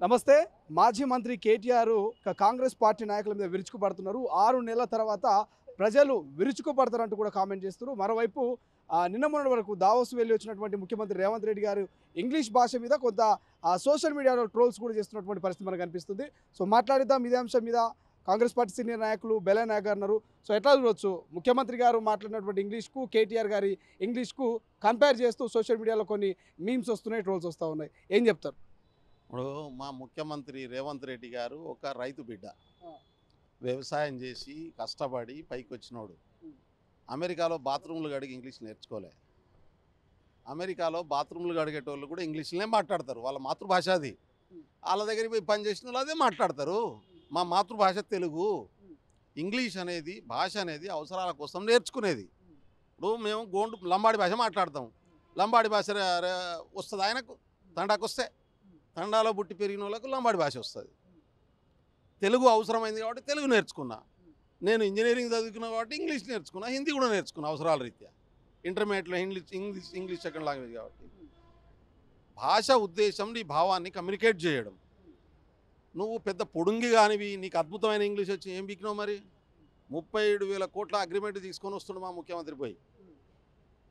నమస్తే. మాజీ మంత్రి కేటీఆర్ కాంగ్రెస్ పార్టీ నాయకుల మీద విరుచుకుపడుతున్నారు. 6 నెలల తర్వాత ప్రజలు విరుచుకుపడతారంటూ కూడా కామెంట్ చేస్తున్నారు. మరోవైపు నిన్న మొన్నటి వరకు దావోస్ వెళ్ళి వచ్చినటువంటి ముఖ్యమంత్రి రేవంత్ రెడ్డి గారు ఇంగ్లీష్ భాష మీద కొంత సోషల్ మీడియాలో ట్రోల్స్ కూడా చేస్తున్నటువంటి పరిస్థితి మనకు కనిపిస్తుంది. సో మాట్లాడిద్దాం ఇదే అంశం మీద. కాంగ్రెస్ పార్టీ సీనియర్ నాయకులు బెలయ్య నాయక్ గారు ఉన్నారు. సో ఎట్లా చూడవచ్చు ముఖ్యమంత్రి గారు మాట్లాడినటువంటి ఇంగ్లీష్కు కేటీఆర్ గారి ఇంగ్లీష్కు కంపేర్ చేస్తూ సోషల్ మీడియాలో కొన్ని మీమ్స్ వస్తున్నాయి, ట్రోల్స్ వస్తూ ఉన్నాయి. ఏం చెప్తారు? ఇప్పుడు మా ముఖ్యమంత్రి రేవంత్ రెడ్డి గారు ఒక రైతు బిడ్డ, వ్యవసాయం చేసి కష్టపడి పైకి వచ్చినోడు. అమెరికాలో బాత్రూమ్లు కడిగి ఇంగ్లీష్ నేర్చుకోలే. అమెరికాలో బాత్రూమ్లు కడిగేటోళ్ళు కూడా ఇంగ్లీష్లోనే మాట్లాడతారు, వాళ్ళ మాతృభాష అది. వాళ్ళ దగ్గరికి పోయి పని చేసిన వాళ్ళు అదే మాట్లాడతారు. మా మాతృభాష తెలుగు. ఇంగ్లీష్ అనేది భాష అనేది అవసరాల కోసం నేర్చుకునేది. ఇప్పుడు మేము లంబాడి భాష మాట్లాడతాం. లంబాడి భాష వస్తుంది ఆయనకు, తండాకు వస్తే తండాలో పుట్టి పెరిగిన వాళ్ళకు లంబాడి భాష వస్తుంది. తెలుగు అవసరమైంది కాబట్టి తెలుగు నేర్చుకున్నా. నేను ఇంజనీరింగ్ చదువుకున్నా కాబట్టి ఇంగ్లీష్ నేర్చుకున్నా, హిందీ కూడా నేర్చుకున్నా అవసరాల రీత్యా. ఇంటర్మీడియట్లో ఇంగ్లీష్ సెకండ్ లాంగ్వేజ్ కాబట్టి. భాష ఉద్దేశం నీ భావాన్ని కమ్యూనికేట్ చేయడం. నువ్వు పెద్ద పొడుంగి కానివి, నీకు అద్భుతమైన ఇంగ్లీష్ వచ్చి ఏం బిక్కినావు మరి? 37,000 కోట్ల అగ్రిమెంట్ తీసుకొని వస్తుండు మా ముఖ్యమంత్రి పోయి.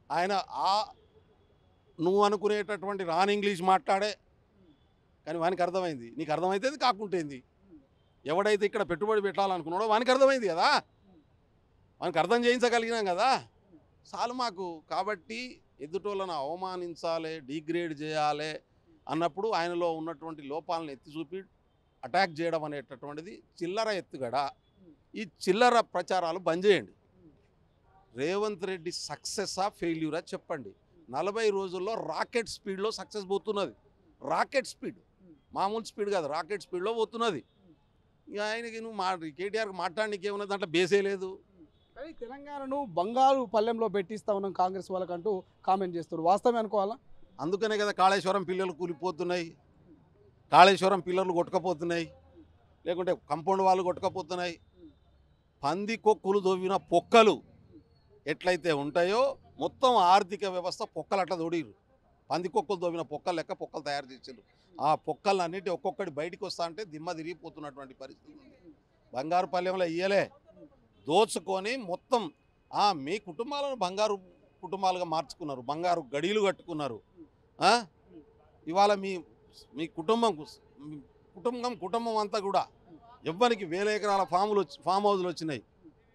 ఆయన నువ్వు అనుకునేటటువంటి రాని ఇంగ్లీష్ మాట్లాడే, కానీ వానికి అర్థమైంది. నీకు అర్థమైతే కాకుంటేంది. ఎవడైతే ఇక్కడ పెట్టుబడి పెట్టాలనుకున్నాడో వానికి అర్థమైంది కదా, వానికి అర్థం చేయించగలిగినాం కదా, చాలు మాకు. కాబట్టి ఎదుటోళ్ళను అవమానించాలి, డిగ్రేడ్ చేయాలి అన్నప్పుడు ఆయనలో ఉన్నటువంటి లోపాలను ఎత్తి చూపి అటాక్ చేయడం అనేటటువంటిది చిల్లర ఎత్తుగడ. ఈ చిల్లర ప్రచారాలు బంద్ చేయండి. రేవంత్ రెడ్డి సక్సెసా ఫెయిల్యూరా చెప్పండి. 40 రోజుల్లో రాకెట్ స్పీడ్లో సక్సెస్ పోతున్నది. రాకెట్ స్పీడ్, మామూలు స్పీడ్ కాదు, రాకెట్ స్పీడ్లో పోతున్నది. ఇక ఆయనకి నువ్వు కేటీఆర్కి మాట్లాడడానికి ఏమున్నది, దాంట్లో బేసే లేదు. కానీ తెలంగాణను బంగారు పల్లెంలో పెట్టిస్తా ఉన్నాం కాంగ్రెస్ వాళ్ళకంటూ కామెంట్ చేస్తారు. వాస్తవమే అనుకోవాలా? అందుకనే కదా కాళేశ్వరం పిల్లలు కూలిపోతున్నాయి, కాళేశ్వరం పిల్లలు కొట్టుకపోతున్నాయి, లేకుంటే కంపౌండ్ వాళ్ళు కొట్టుకపోతున్నాయి. పంది కొక్కులు దొవ్విన పొక్కలు ఎట్లయితే ఉంటాయో మొత్తం ఆర్థిక వ్యవస్థ పొక్కలు అట్లా దొడిరు. పంది కొక్కులు దొవ్విన పొక్కలు లెక్క పొక్కలు తయారు చేసారు. ఆ పొక్కలన్నిటి ఒక్కొక్కటి బయటికి వస్తా అంటే దిమ్మ తిరిగిపోతున్నటువంటి పరిస్థితి ఉంది. బంగారు పల్లెంలో ఇయ్యలే, దోచుకొని మొత్తం మీ కుటుంబాలను బంగారు కుటుంబాలుగా మార్చుకున్నారు, బంగారు గడీలు కట్టుకున్నారు. ఇవాళ మీ కుటుంబం అంతా కూడా ఎవ్వరికి 1000 ఎకరాల ఫామ్ హౌజులు వచ్చినాయి.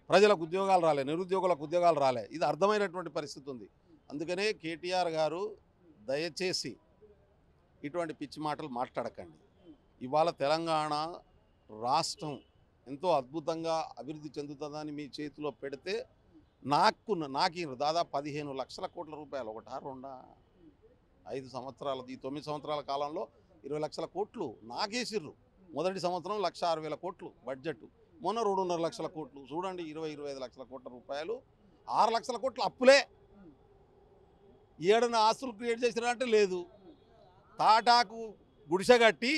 ప్రజలకు ఉద్యోగాలు రాలే, నిరుద్యోగులకు ఉద్యోగాలు రాలే. ఇది అర్థమైనటువంటి పరిస్థితి ఉంది. అందుకనే కేటీఆర్ గారు దయచేసి ఇటువంటి పిచ్చి మాటలు మాట్లాడకండి. ఇవాళ తెలంగాణ రాష్ట్రం ఎంతో అద్భుతంగా అభివృద్ధి చెందుతుందని మీ చేతిలో పెడితే నాకు దాదాపు 15 లక్షల కోట్ల రూపాయలు, 1-2 5 సంవత్సరాల, ఈ 9 సంవత్సరాల కాలంలో 20 లక్షల కోట్లు నాకేసిర్రు. మొదటి సంవత్సరం 1,60,000 కోట్లు బడ్జెట్, మొన్న 2.5 లక్షల కోట్లు. చూడండి, 20-25 లక్షల కోట్ల రూపాయలు, 6 లక్షల కోట్ల అప్పులే. ఏడన ఆస్తులు క్రియేట్ చేసినారంటే లేదు. తాటాకు గుడిసె కట్టి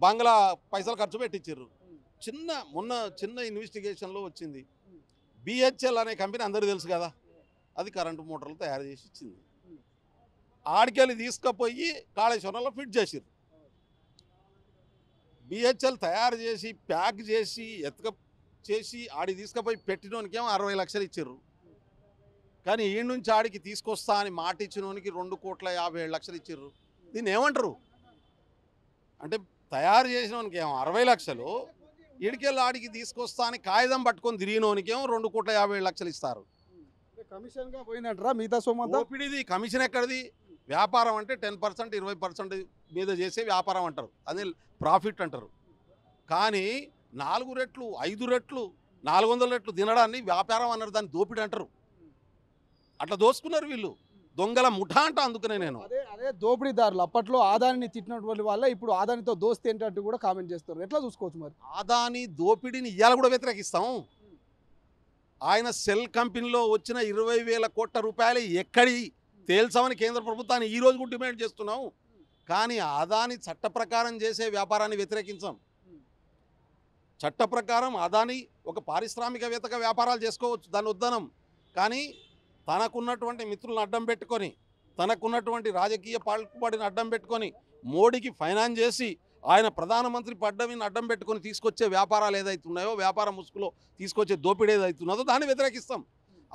బంగ్లా పైసలు ఖర్చు పెట్టించారు. చిన్న ఇన్వెస్టిగేషన్లో వచ్చింది. బిహెచ్ఎల్ అనే కంపెనీ అందరికీ తెలుసు కదా, అది కరెంటు మోటార్లు తయారు చేసి ఇచ్చింది. ఆడికెళ్ళి తీసుకుపోయి కాళేశ్వరంలో ఫిట్ చేసిర్రు. బిహెచ్ఎల్ తయారు చేసి ప్యాక్ చేసి చేసి ఆడికి తీసుకుపోయి పెట్టినోనికేమో 60 లక్షలు ఇచ్చారు. కానీ ఈ నుంచి ఆడికి తీసుకొస్తా అని మాట ఇచ్చినోనికి 2,57,00,000 ఇచ్చారు. దీన్ని ఏమంటారు అంటే, తయారు చేసినోనికి ఏమో 60 లక్షలు, ఈడికెళ్ళి ఆడికి తీసుకొస్తా అని కాగితం పట్టుకొని తిరిగినోనికేమో 2,57,00,000 ఇస్తారు. కమిషన్గా పోయిందంటారా మిగతా సొమ్మంతా? ఓపిడిది కమిషన్ ఎక్కడిది? వ్యాపారం అంటే 10%, 20% మీద చేసే వ్యాపారం అంటారు, అదే ప్రాఫిట్ అంటారు. కానీ 4 రెట్లు, 5 రెట్లు, 400 రెట్లు తినడాన్ని వ్యాపారం అన్నారు, దాన్ని దోపిడి అంటారు. అట్లా దోసుకున్నారు వీళ్ళు, దొంగల ముఠా అంట. అందుకనే నేను అదే దోపిడీదారులు అప్పట్లో ఆదానిని తిట్టినటువంటి వాళ్ళ ఇప్పుడు ఆదానితో దోస్తే ఏంటంటూ కూడా కామెంట్ చేస్తారు. ఎట్లా చూసుకోవచ్చు మరి? ఆదాని దోపిడీని ఇవాళ కూడా వ్యతిరేకిస్తాం. ఆయన సెల్ కంపెనీలో వచ్చిన 20,000 కోట్ల రూపాయలు ఎక్కడి తేల్చామని కేంద్ర ప్రభుత్వాన్ని ఈరోజు కూడా డిమాండ్ చేస్తున్నాం. కానీ అదాని చట్ట ప్రకారం చేసే వ్యాపారాన్ని వ్యతిరేకించాం. చట్ట ప్రకారం అదాని ఒక పారిశ్రామికవేత్తగా వ్యాపారాలు చేసుకోవచ్చు, దాన్ని వద్దనం. కానీ తనకున్నటువంటి మిత్రులను అడ్డం పెట్టుకొని తనకున్నటువంటి రాజకీయ పలుకుబడిని అడ్డం పెట్టుకొని మోడీకి ఫైనాన్స్ చేసి ఆయన ప్రధానమంత్రి పడ్డవిని అడ్డం పెట్టుకొని తీసుకొచ్చే వ్యాపారాలు ఏదైతున్నాయో వ్యాపార ముసుగులో తీసుకొచ్చే దోపిడీ ఏదైతున్నదో దాన్ని వ్యతిరేకిస్తాం.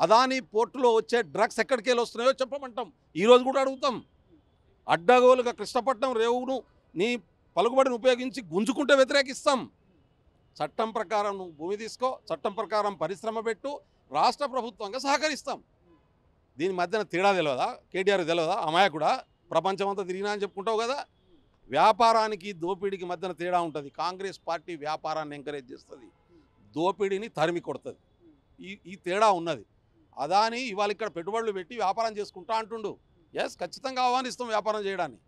అదాని పోర్టులో వచ్చే డ్రగ్స్ ఎక్కడికి వెళ్ళి వస్తున్నాయో చెప్పమంటాం. ఈరోజు కూడా అడుగుతాం. అడ్డగోలుగా కృష్ణపట్నం రేవును నీ పలుకుబడిని ఉపయోగించి గుంజుకుంటే వ్యతిరేకిస్తాం. చట్టం ప్రకారం నువ్వు భూమి తీసుకో, చట్టం ప్రకారం పరిశ్రమ పెట్టు, రాష్ట్ర ప్రభుత్వంగా సహకరిస్తాం. దీని మధ్యన తేడా తెలియదా? కేటీఆర్ తెలియదా? అమాయకుడా? ప్రపంచం అంతా తిరిగినా అని చెప్పుకుంటావు కదా. వ్యాపారానికి దోపిడీకి మధ్యన తేడా ఉంటుంది. కాంగ్రెస్ పార్టీ వ్యాపారాన్ని ఎంకరేజ్ చేస్తుంది, దోపిడీని తరిమి కొడుతుంది. ఈ తేడా ఉన్నది. అదాని ఇవాళ ఇక్కడ పెట్టుబడులు పెట్టి వ్యాపారం చేసుకుంటా అంటుండు. ఎస్, ఖచ్చితంగా ఆహ్వానిస్తాం వ్యాపారం చేయడానికి.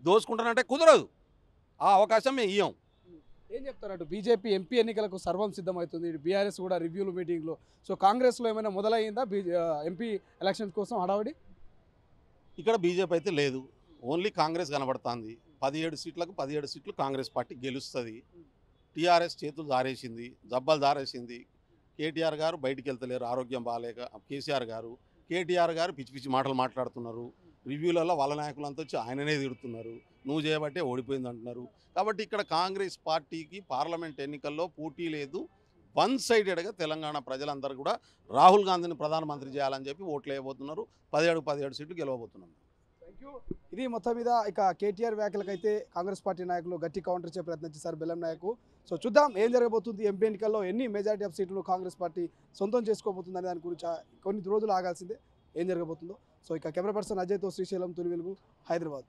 దోచుకుంటానంటే కుదరదు. ఆ అవకాశం మేము ఇయ్యం. ఏం చెప్తారట? బీజేపీ ఎంపీ ఎన్నికలకు సర్వం సిద్ధమవుతుంది. బీఆర్ఎస్ కూడా రివ్యూలు మీటింగ్లో. సో కాంగ్రెస్లో ఏమైనా మొదలైందా ఎంపీ ఎలక్షన్స్ కోసం హడావిడి? ఇక్కడ బీజేపీ అయితే లేదు, ఓన్లీ కాంగ్రెస్ కనబడుతుంది. 17 సీట్లకు 17 సీట్లు కాంగ్రెస్ పార్టీ గెలుస్తుంది. టీఆర్ఎస్ చేతులు దారేసింది, జబ్బలు దారేసింది. కేటీఆర్ గారు బయటికి వెళ్తలేరు, ఆరోగ్యం బాగాలేక. కేసీఆర్ గారు, కేటీఆర్ గారు పిచ్చి పిచ్చి మాటలు మాట్లాడుతున్నారు. రివ్యూలలో వాళ్ళ నాయకులంతా వచ్చి ఆయననే తిడుతున్నారు. నువ్వు చేయబట్టే ఓడిపోయింది అంటున్నారు. కాబట్టి ఇక్కడ కాంగ్రెస్ పార్టీకి పార్లమెంట్ ఎన్నికల్లో పోటీ లేదు. వన్ సైడెడ్గా తెలంగాణ ప్రజలందరూ కూడా రాహుల్ గాంధీని ప్రధానమంత్రి చేయాలని చెప్పి ఓట్లు వేయబోతున్నారు. 17 సీట్లు గెలవబోతున్నాం. Thank you. ఇది మొత్తం మీద ఇక కేటీఆర్ వ్యాఖ్యలకైతే కాంగ్రెస్ పార్టీ నాయకులు గట్టి కౌంటర్ ఇచ్చే ప్రయత్నం చేశారు, బెల్లం నాయకు. సో చూద్దాం ఏం జరగబోతుంది. ఎంపీ ఎన్నికల్లో ఎన్ని మెజారిటీ ఆఫ్ సీట్లు కాంగ్రెస్ పార్టీ సొంతం చేసుకోబోతుంది అనే దాని గురించి కొన్ని రోజులు ఆగాల్సిందే ఏం జరగబోతుందో. సో ఇక కెమెరా పర్సన్ అజయ్తో శ్రీశైలం, తొలి వెలుగు, హైదరాబాద్.